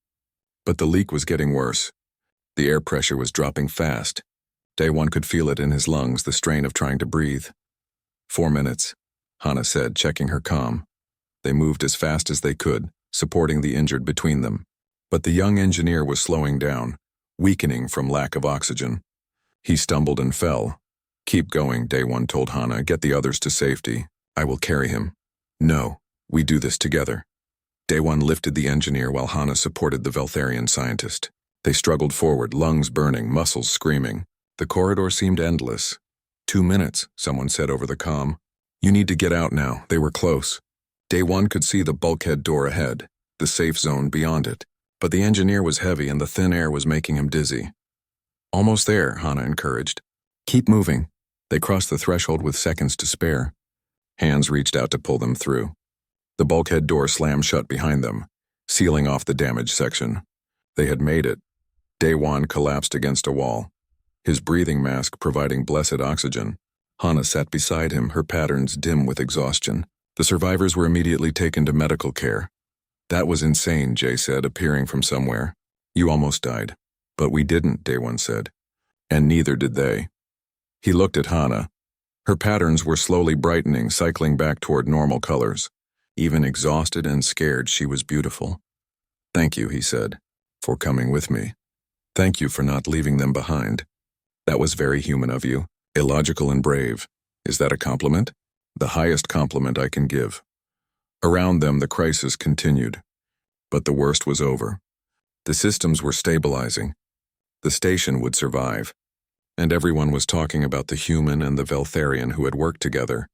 Speaker 1: But the leak was getting worse. The air pressure was dropping fast. Daewon could feel it in his lungs, the strain of trying to breathe. 4 minutes, Hana said, checking her comm. They moved as fast as they could, supporting the injured between them. But the young engineer was slowing down, weakening from lack of oxygen. He stumbled and fell. Keep going, Daewon told Hana. Get the others to safety. I will carry him. No, we do this together. Daewon lifted the engineer while Hana supported the Veltharian scientist. They struggled forward, lungs burning, muscles screaming. The corridor seemed endless. 2 minutes, someone said over the comm. You need to get out now. They were close. Day One could see the bulkhead door ahead, the safe zone beyond it, but the engineer was heavy and the thin air was making him dizzy. Almost there, Hana encouraged. Keep moving. They crossed the threshold with seconds to spare. Hands reached out to pull them through. The bulkhead door slammed shut behind them, sealing off the damaged section. They had made it. Day One collapsed against a wall, his breathing mask providing blessed oxygen. Hana sat beside him, her patterns dim with exhaustion. The survivors were immediately taken to medical care. That was insane, Jay said, appearing from somewhere. You almost died. But we didn't, Day One said. And neither did they. He looked at Hana. Her patterns were slowly brightening, cycling back toward normal colors. Even exhausted and scared, she was beautiful. Thank you, he said, for coming with me. Thank you for not leaving them behind. That was very human of you, illogical and brave. Is that a compliment? The highest compliment I can give. Around them, the crisis continued. But the worst was over. The systems were stabilizing. The station would survive. And everyone was talking about the human and the Veltharian who had worked together,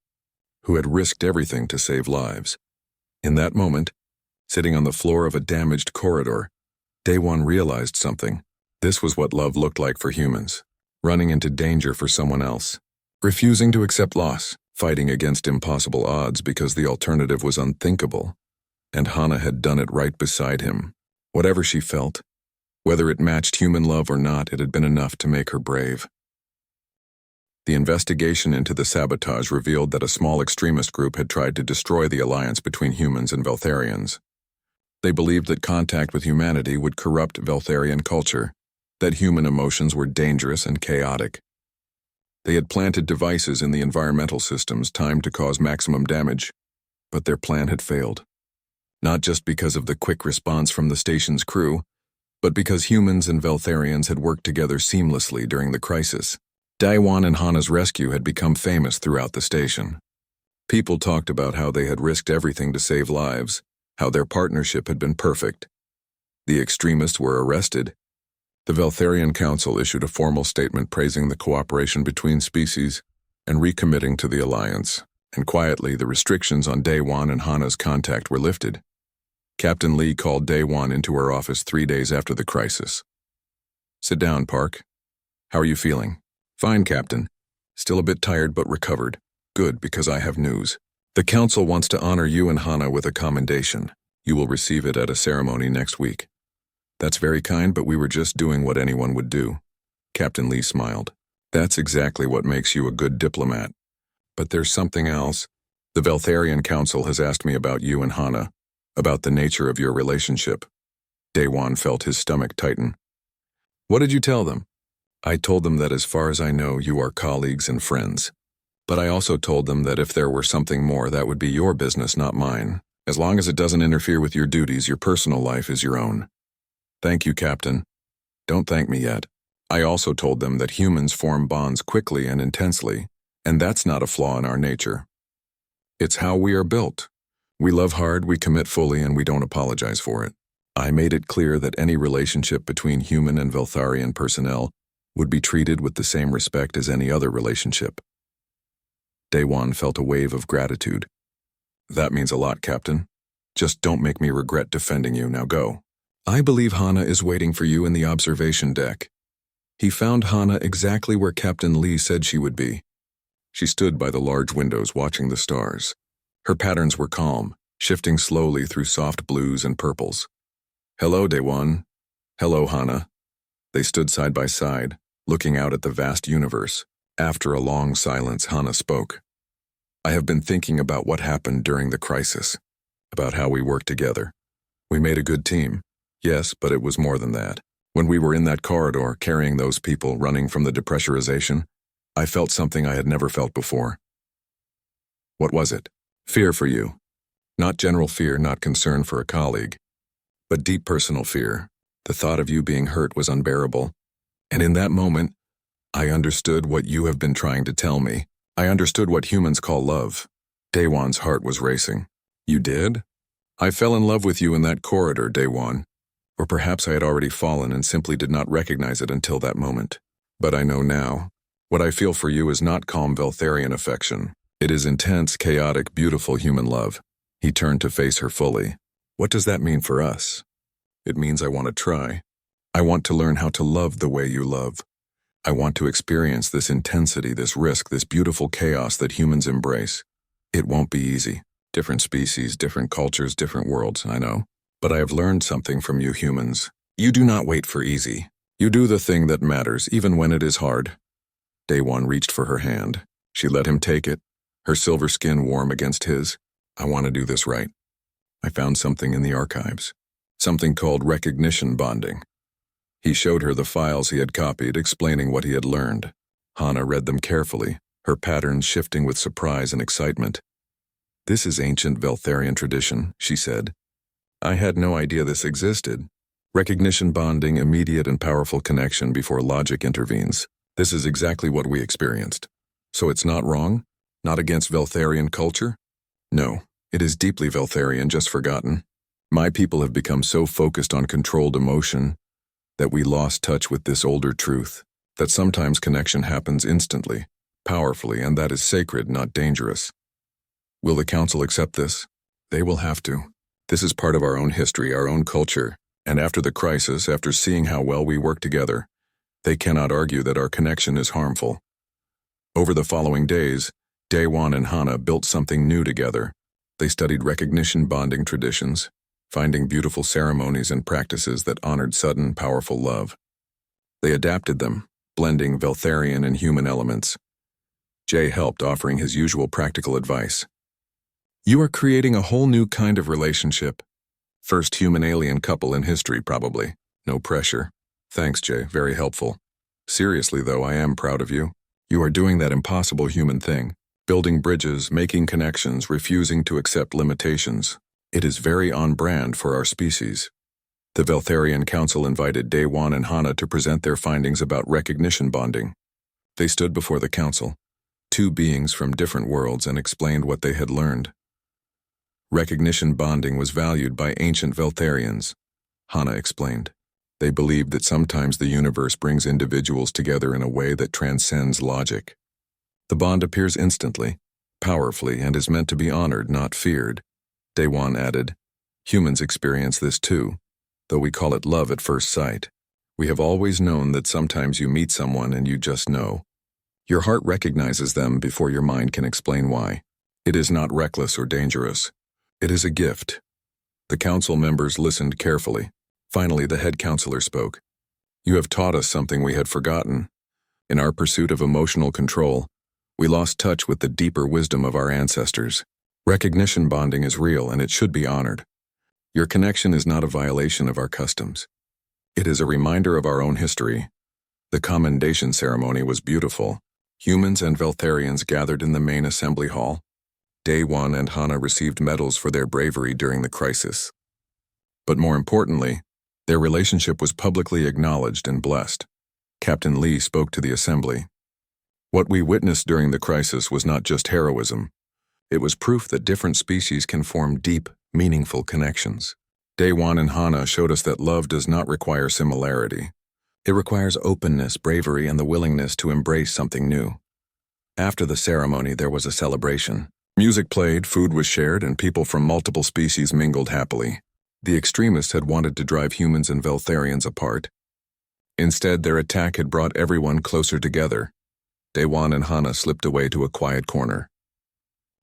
Speaker 1: who had risked everything to save lives. In that moment, sitting on the floor of a damaged corridor, Day One realized something. This was what love looked like for humans, running into danger for someone else, refusing to accept loss, fighting against impossible odds because the alternative was unthinkable. And Hana had done it right beside him. Whatever she felt, whether it matched human love or not, it had been enough to make her brave. The investigation into the sabotage revealed that a small extremist group had tried to destroy the alliance between humans and Veltharians. They believed that contact with humanity would corrupt Veltharian culture, that human emotions were dangerous and chaotic. They had planted devices in the environmental systems timed to cause maximum damage, but their plan had failed. Not just because of the quick response from the station's crew, but because humans and Veltharians had worked together seamlessly during the crisis. Day One and Hana's rescue had become famous throughout the station. People talked about how they had risked everything to save lives, how their partnership had been perfect. The extremists were arrested. The Veltharian Council issued a formal statement praising the cooperation between species and recommitting to the alliance, and quietly the restrictions on Day One and Hana's contact were lifted. Captain Lee called Day One into her office 3 days after the crisis. Sit down, Park. How are you feeling? Fine, Captain. Still a bit tired but recovered. Good, because I have news. The Council wants to honor you and Hana with a commendation. You will receive it at a ceremony next week. That's very kind, but we were just doing what anyone would do. Captain Lee smiled. That's exactly what makes you a good diplomat. But there's something else. The Veltharian Council has asked me about you and Hana, about the nature of your relationship. Day One felt his stomach tighten. What did you tell them? I told them that as far as I know, you are colleagues and friends. But I also told them that if there were something more, that would be your business, not mine. As long as it doesn't interfere with your duties, your personal life is your own. Thank you, Captain. Don't thank me yet. I also told them that humans form bonds quickly and intensely, and that's not a flaw in our nature. It's how we are built. We love hard, we commit fully, and we don't apologize for it. I made it clear that any relationship between human and Veltharian personnel would be treated with the same respect as any other relationship. Day One felt a wave of gratitude. That means a lot, Captain. Just don't make me regret defending you. Now go. I believe Hana is waiting for you in the observation deck. He found Hana exactly where Captain Lee said she would be. She stood by the large windows watching the stars. Her patterns were calm, shifting slowly through soft blues and purples. Hello, Day One. Hello, Hana. They stood side by side, looking out at the vast universe. After a long silence, Hana spoke. I have been thinking about what happened during the crisis, about how we worked together. We made a good team. Yes, but it was more than that. When we were in that corridor, carrying those people running from the depressurization, I felt something I had never felt before. What was it? Fear for you. Not general fear, not concern for a colleague, but deep personal fear. The thought of you being hurt was unbearable. And in that moment, I understood what you have been trying to tell me. I understood what humans call love. Day One's heart was racing. You did? I fell in love with you in that corridor, Day One. Or perhaps I had already fallen and simply did not recognize it until that moment. But I know now. What I feel for you is not calm Veltharian affection. It is intense, chaotic, beautiful human love. He turned to face her fully. What does that mean for us? It means I want to try. I want to learn how to love the way you love. I want to experience this intensity, this risk, this beautiful chaos that humans embrace. It won't be easy. Different species, different cultures, different worlds, I know. But I have learned something from you humans. You do not wait for easy. You do the thing that matters, even when it is hard. Day One reached for her hand. She let him take it, her silver skin warm against his. I want to do this right. I found something in the archives. Something called recognition bonding. He showed her the files he had copied, explaining what he had learned. Hana read them carefully, her patterns shifting with surprise and excitement. This is ancient Veltharian tradition, she said. I had no idea this existed. Recognition bonding, immediate and powerful connection before logic intervenes. This is exactly what we experienced. So it's not wrong? Not against Veltharian culture? No, it is deeply Veltharian, just forgotten. My people have become so focused on controlled emotion that we lost touch with this older truth, that sometimes connection happens instantly, powerfully, and that is sacred, not dangerous. Will the council accept this? They will have to. This is part of our own history, our own culture, and after the crisis, after seeing how well we work together, they cannot argue that our connection is harmful. Over the following days, Daewon and Hana built something new together. They studied recognition bonding traditions, finding beautiful ceremonies and practices that honored sudden, powerful love. They adapted them, blending Veltharian and human elements. Jay helped, offering his usual practical advice. You are creating a whole new kind of relationship. First human-alien couple in history, probably. No pressure. Thanks, Jay. Very helpful. Seriously, though, I am proud of you. You are doing that impossible human thing. Building bridges, making connections, refusing to accept limitations. It is very on brand for our species. The Veltharian Council invited Daewon and Hana to present their findings about recognition bonding. They stood before the council, two beings from different worlds, and explained what they had learned. Recognition bonding was valued by ancient Veltharians, Hana explained. They believed that sometimes the universe brings individuals together in a way that transcends logic. The bond appears instantly, powerfully, and is meant to be honored, not feared. Daewon added, humans experience this too, though we call it love at first sight. We have always known that sometimes you meet someone and you just know. Your heart recognizes them before your mind can explain why. It is not reckless or dangerous. It is a gift. The council members listened carefully. Finally, the head counselor spoke. You have taught us something we had forgotten. In our pursuit of emotional control, we lost touch with the deeper wisdom of our ancestors. Recognition bonding is real and it should be honored. Your connection is not a violation of our customs. It is a reminder of our own history. The commendation ceremony was beautiful. Humans and Veltharians gathered in the main assembly hall. Daewon and Hana received medals for their bravery during the crisis. But more importantly, their relationship was publicly acknowledged and blessed. Captain Lee spoke to the assembly. What we witnessed during the crisis was not just heroism. It was proof that different species can form deep, meaningful connections. Daewon and Hana showed us that love does not require similarity. It requires openness, bravery, and the willingness to embrace something new. After the ceremony, there was a celebration. Music played, food was shared, and people from multiple species mingled happily. The extremists had wanted to drive humans and Veltharians apart. Instead, their attack had brought everyone closer together. Daewon and Hana slipped away to a quiet corner.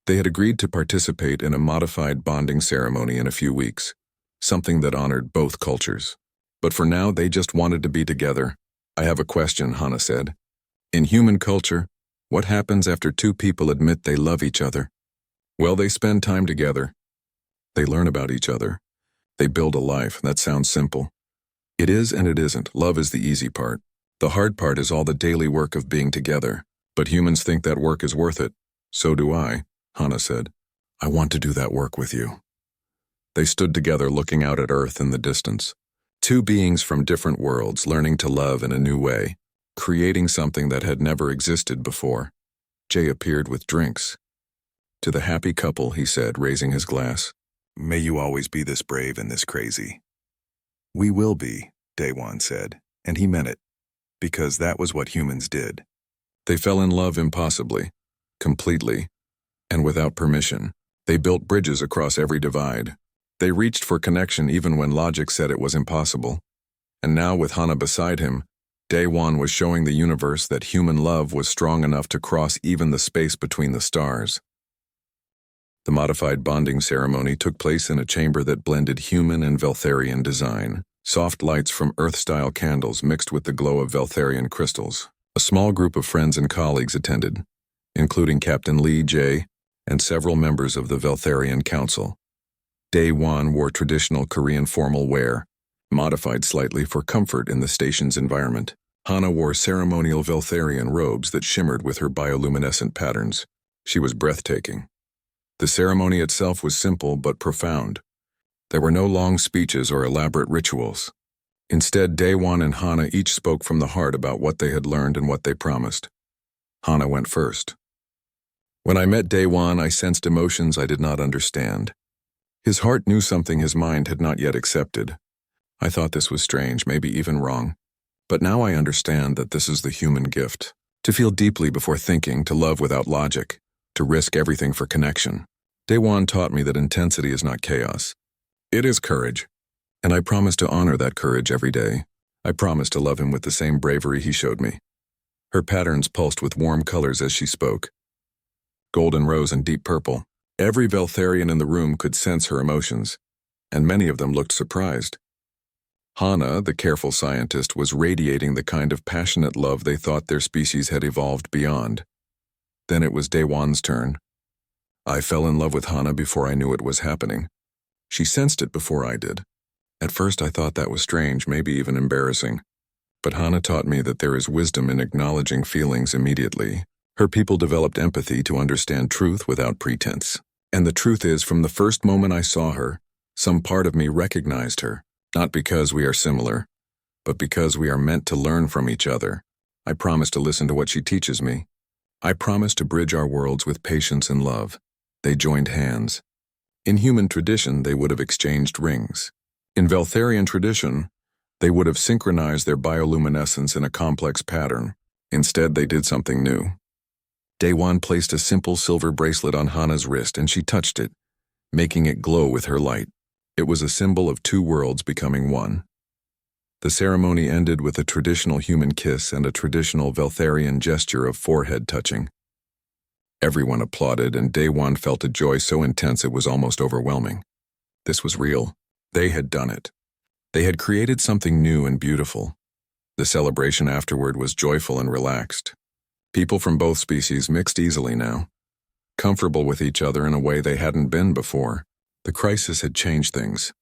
Speaker 1: They had agreed to participate in a modified bonding ceremony in a few weeks, something that honored both cultures. But for now, they just wanted to be together. I have a question, Hana said. In human culture, what happens after two people admit they love each other? Well, they spend time together. They learn about each other. They build a life. That sounds simple. It is and it isn't. Love is the easy part. The hard part is all the daily work of being together. But humans think that work is worth it. So do I, Hana said. I want to do that work with you. They stood together looking out at Earth in the distance. Two beings from different worlds learning to love in a new way, creating something that had never existed before. Jay appeared with drinks. To the happy couple, he said, raising his glass, may you always be this brave and this crazy. We will be, Daewon said, and he meant it, because that was what humans did. They fell in love impossibly, completely, and without permission. They built bridges across every divide. They reached for connection even when logic said it was impossible. And now, with Hana beside him, Daewon was showing the universe that human love was strong enough to cross even the space between the stars. The modified bonding ceremony took place in a chamber that blended human and Veltharian design. Soft lights from Earth-style candles mixed with the glow of Veltharian crystals. A small group of friends and colleagues attended, including Captain Lee Jae and several members of the Veltharian Council. Daewon wore traditional Korean formal wear, modified slightly for comfort in the station's environment. Hana wore ceremonial Veltharian robes that shimmered with her bioluminescent patterns. She was breathtaking. The ceremony itself was simple but profound. There were no long speeches or elaborate rituals. Instead, Daewon and Hana each spoke from the heart about what they had learned and what they promised. Hana went first. When I met Daewon, I sensed emotions I did not understand. His heart knew something his mind had not yet accepted. I thought this was strange, maybe even wrong. But now I understand that this is the human gift. To feel deeply before thinking, to love without logic, to risk everything for connection. Daewon taught me that intensity is not chaos. It is courage. And I promise to honor that courage every day. I promise to love him with the same bravery he showed me. Her patterns pulsed with warm colors as she spoke. Golden rose and deep purple. Every Veltharian in the room could sense her emotions, and many of them looked surprised. Hana, the careful scientist, was radiating the kind of passionate love they thought their species had evolved beyond. Then it was Daewon's turn. I fell in love with Hana before I knew it was happening. She sensed it before I did. At first I thought that was strange, maybe even embarrassing. But Hana taught me that there is wisdom in acknowledging feelings immediately. Her people developed empathy to understand truth without pretense. And the truth is, from the first moment I saw her, some part of me recognized her, not because we are similar, but because we are meant to learn from each other. I promise to listen to what she teaches me. I promise to bridge our worlds with patience and love. They joined hands. In human tradition, they would have exchanged rings. In Veltharian tradition, they would have synchronized their bioluminescence in a complex pattern. Instead, they did something new. Daewon placed a simple silver bracelet on Hana's wrist and she touched it, making it glow with her light. It was a symbol of two worlds becoming one. The ceremony ended with a traditional human kiss and a traditional Veltharian gesture of forehead touching. Everyone applauded, and Daewon felt a joy so intense it was almost overwhelming. This was real. They had done it. They had created something new and beautiful. The celebration afterward was joyful and relaxed. People from both species mixed easily now, comfortable with each other in a way they hadn't been before. The crisis had changed things.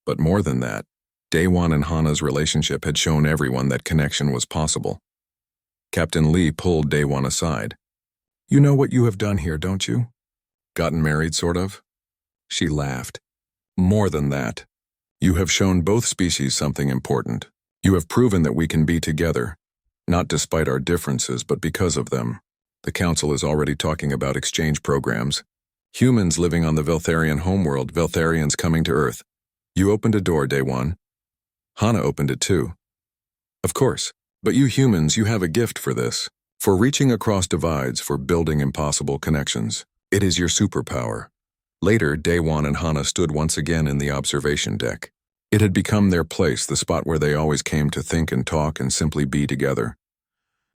Speaker 1: But more than that, Daewon and Hana's relationship had shown everyone that connection was possible. Captain Lee pulled Daewon aside. You know what you have done here, don't you? Gotten married, sort of? She laughed. More than that. You have shown both species something important. You have proven that we can be together, not despite our differences, but because of them. The Council is already talking about exchange programs. Humans living on the Veltharian homeworld, Veltharians coming to Earth. You opened a door, Daewon. Hana opened it too. Of course, but you humans, you have a gift for this. For reaching across divides, for building impossible connections. It is your superpower. Later, Daewon and Hana stood once again in the observation deck. It had become their place, the spot where they always came to think and talk and simply be together.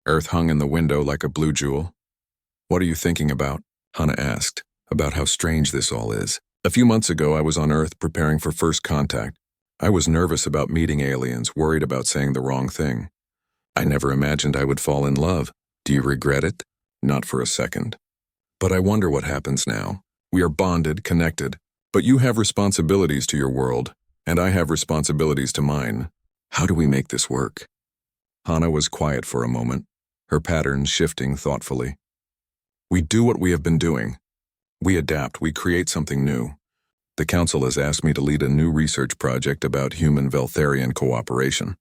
Speaker 1: Earth hung in the window like a blue jewel. What are you thinking about? Hana asked. About how strange this all is. A few months ago, I was on Earth preparing for first contact. I was nervous about meeting aliens, worried about saying the wrong thing. I never imagined I would fall in love. Do you regret it? Not for a second. But I wonder what happens now. We are bonded, connected. But you have responsibilities to your world, and I have responsibilities to mine. How do we make this work? Hana was quiet for a moment, her patterns shifting thoughtfully. We do what we have been doing. We adapt, we create something new. The Council has asked me to lead a new research project about human-Veltharian cooperation.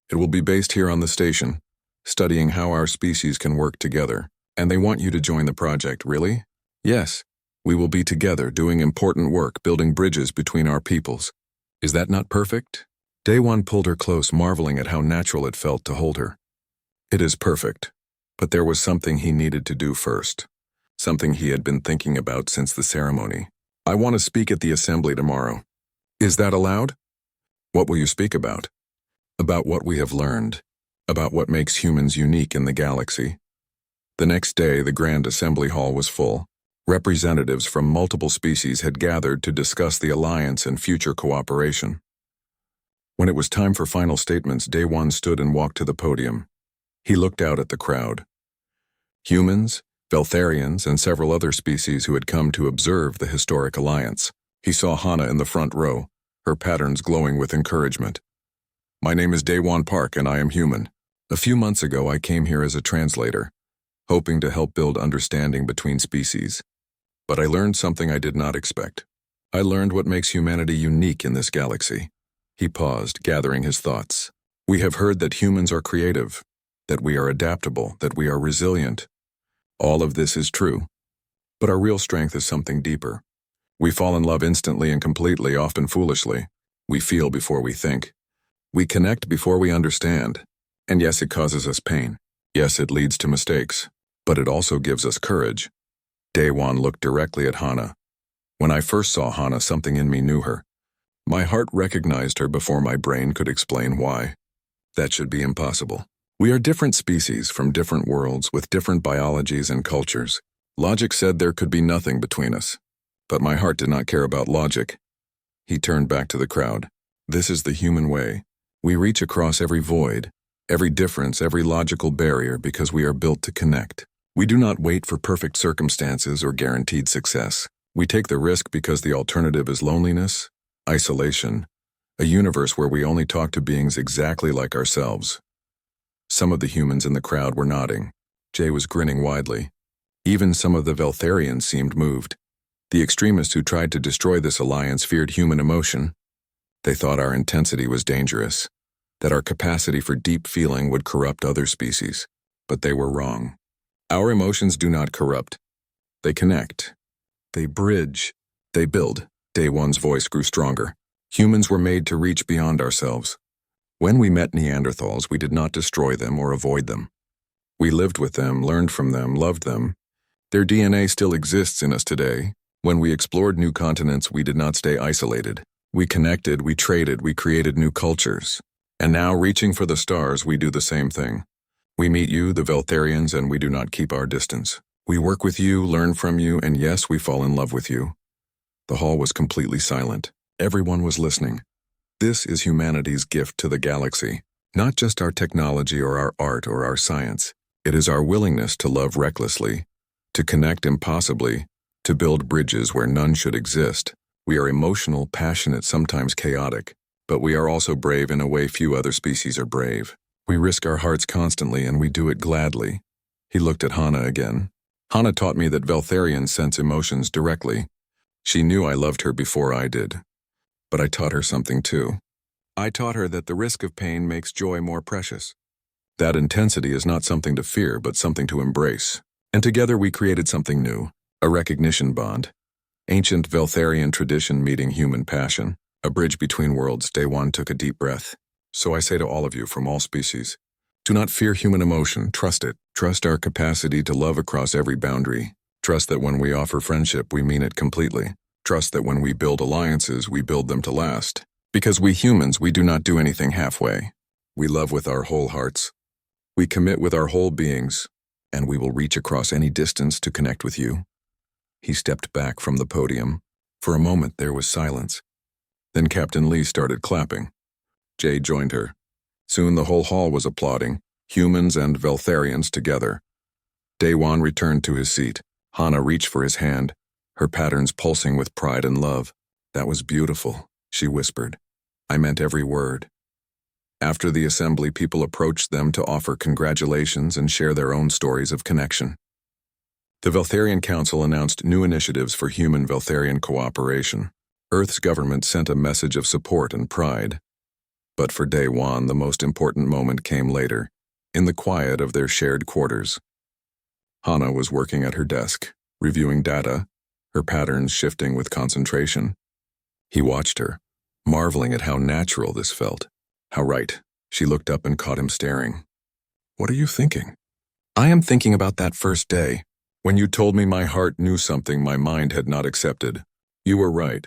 Speaker 1: It will be based here on the station, studying how our species can work together. And they want you to join the project, really? Yes. We will be together, doing important work, building bridges between our peoples. Is that not perfect? Daewon pulled her close, marveling at how natural it felt to hold her. It is perfect. But there was something he needed to do first. Something he had been thinking about since the ceremony. I want to speak at the assembly tomorrow. Is that allowed? What will you speak about? About what we have learned, about what makes humans unique in the galaxy. The next day, the Grand Assembly Hall was full. Representatives from multiple species had gathered to discuss the alliance and future cooperation. When it was time for final statements, Day One stood and walked to the podium. He looked out at the crowd. Humans, Veltharians, and several other species who had come to observe the historic alliance. He saw Hana in the front row, her patterns glowing with encouragement. My name is Daewon Park, and I am human. A few months ago, I came here as a translator, hoping to help build understanding between species. But I learned something I did not expect. I learned what makes humanity unique in this galaxy. He paused, gathering his thoughts. We have heard that humans are creative, that we are adaptable, that we are resilient. All of this is true. But our real strength is something deeper. We fall in love instantly and completely, often foolishly. We feel before we think. We connect before we understand. And yes, it causes us pain. Yes, it leads to mistakes. But it also gives us courage. Daewon looked directly at Hana. When I first saw Hana, something in me knew her. My heart recognized her before my brain could explain why. That should be impossible. We are different species from different worlds with different biologies and cultures. Logic said there could be nothing between us. But my heart did not care about logic. He turned back to the crowd. This is the human way. We reach across every void, every difference, every logical barrier because we are built to connect. We do not wait for perfect circumstances or guaranteed success. We take the risk because the alternative is loneliness, isolation, a universe where we only talk to beings exactly like ourselves. Some of the humans in the crowd were nodding. Jay was grinning widely. Even some of the Veltharians seemed moved. The extremists who tried to destroy this alliance feared human emotion. They thought our intensity was dangerous, that our capacity for deep feeling would corrupt other species. But they were wrong. Our emotions do not corrupt. They connect. They bridge. They build. Daewon's voice grew stronger. Humans were made to reach beyond ourselves. When we met Neanderthals, we did not destroy them or avoid them. We lived with them, learned from them, loved them. Their DNA still exists in us today. When we explored new continents, we did not stay isolated. We connected, we traded, we created new cultures. And now, reaching for the stars, we do the same thing. We meet you, the Veltharians, and we do not keep our distance. We work with you, learn from you, and yes, we fall in love with you. The hall was completely silent. Everyone was listening. This is humanity's gift to the galaxy. Not just our technology or our art or our science. It is our willingness to love recklessly, to connect impossibly, to build bridges where none should exist. We are emotional, passionate, sometimes chaotic, but we are also brave in a way few other species are brave. We risk our hearts constantly and we do it gladly. He looked at Hana again. Hana taught me that Veltharians sense emotions directly. She knew I loved her before I did. But I taught her something too. I taught her that the risk of pain makes joy more precious. That intensity is not something to fear, but something to embrace. And together we created something new, a recognition bond. Ancient Veltharian tradition meeting human passion. A bridge between worlds. Daewon took a deep breath. So I say to all of you from all species, do not fear human emotion, trust it. Trust our capacity to love across every boundary. Trust that when we offer friendship, we mean it completely. Trust that when we build alliances, we build them to last. Because we humans, we do not do anything halfway. We love with our whole hearts. We commit with our whole beings, and we will reach across any distance to connect with you. He stepped back from the podium. For a moment, there was silence. Then Captain Lee started clapping. Jay joined her. Soon the whole hall was applauding, humans and Veltharians together. Daewon returned to his seat. Hana reached for his hand, her patterns pulsing with pride and love. That was beautiful, she whispered. I meant every word. After the assembly, people approached them to offer congratulations and share their own stories of connection. The Veltharian Council announced new initiatives for human-Veltharian cooperation. Earth's government sent a message of support and pride. But for Daewon, the most important moment came later, in the quiet of their shared quarters. Hana was working at her desk, reviewing data, her patterns shifting with concentration. He watched her, marveling at how natural this felt. How right. She looked up and caught him staring. What are you thinking? I am thinking about that first day, when you told me my heart knew something my mind had not accepted. You were right.